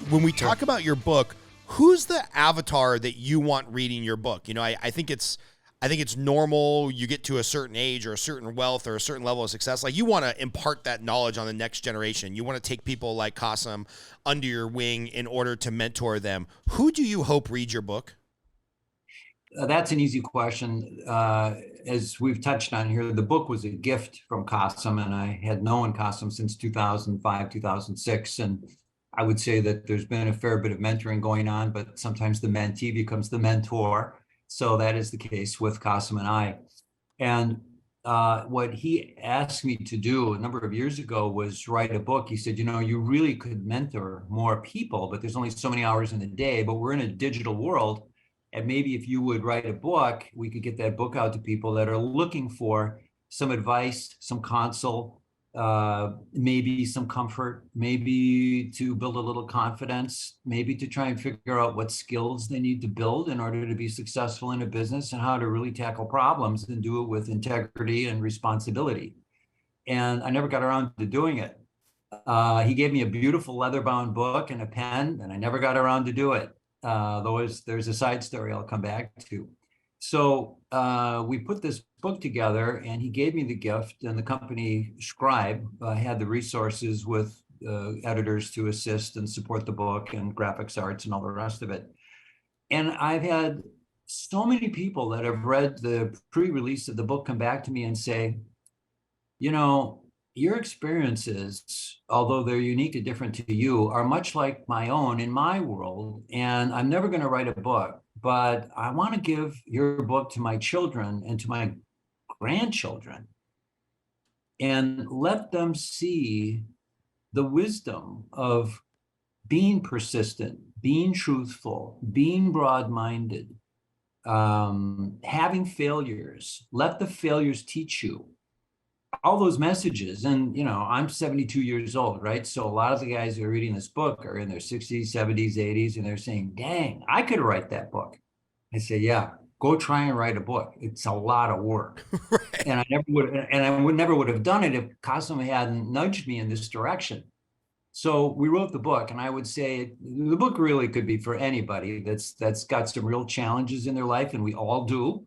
when we talk about your book, who's the avatar that you want reading your book? You know, I think it's normal. You get to a certain age or a certain wealth or a certain level of success. Like, you want to impart that knowledge on the next generation. You want to take people like Qasim under your wing in order to mentor them. Who do you hope reads your book? That's an easy question. As we've touched on here, the book was a gift from Qasim, and I had known Qasim since 2005, 2006. And I would say that there's been a fair bit of mentoring going on, but sometimes the mentee becomes the mentor. So that is the case with Qasim and I. And what he asked me to do a number of years ago was write a book. He said, you know, you really could mentor more people, but there's only so many hours in the day, but we're in a digital world. And maybe if you would write a book, we could get that book out to people that are looking for some advice, some counsel, maybe some comfort, maybe to build a little confidence, maybe to try and figure out what skills they need to build in order to be successful in a business, and how to really tackle problems and do it with integrity and responsibility. And I never got around to doing it. He gave me a beautiful leather-bound book and a pen, and I never got around to do it. There's a side story I'll come back to. So we put this book together, and he gave me the gift, and the company Scribe had the resources with editors to assist and support the book, and graphics arts and all the rest of it. And I've had so many people that have read the pre-release of the book come back to me and say, you know, your experiences, although they're unique and different to you, are much like my own in my world. And I'm never going to write a book, but I want to give your book to my children and to my grandchildren and let them see the wisdom of being persistent, being truthful, being broad-minded, having failures. Let the failures teach you. All those messages. And, you know, I'm 72 years old, right? So a lot of the guys who are reading this book are in their 60s, 70s, 80s, and they're saying, dang, I could write that book. I say, yeah, go try and write a book. It's a lot of work. Right. And I never would have done it if Qasim hadn't nudged me in this direction. So we wrote the book, and I would say the book really could be for anybody that's got some real challenges in their life, and we all do.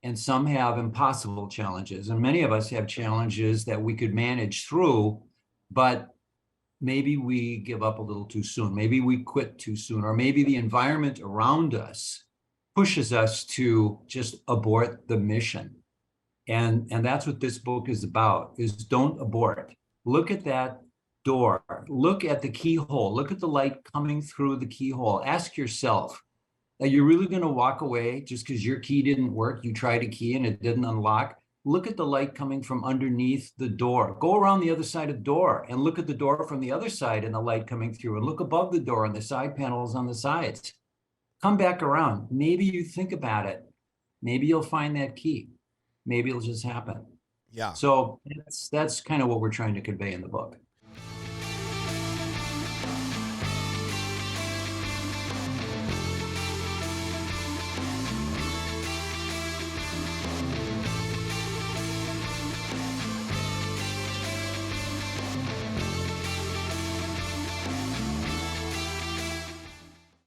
And some have impossible challenges. And many of us have challenges that we could manage through, but maybe we give up a little too soon. Maybe we quit too soon, or maybe the environment around us pushes us to just abort the mission. And that's what this book is about, is don't abort. Look at that door. Look at the keyhole. Look at the light coming through the keyhole. Ask yourself, are you really going to walk away just because your key didn't work? You tried a key and it didn't unlock. Look at the light coming from underneath the door. Go around the other side of the door and look at the door from the other side and the light coming through, and look above the door and the side panels on the sides. Come back around. Maybe you think about it. Maybe you'll find that key. Maybe it'll just happen. Yeah. So that's kind of what we're trying to convey in the book.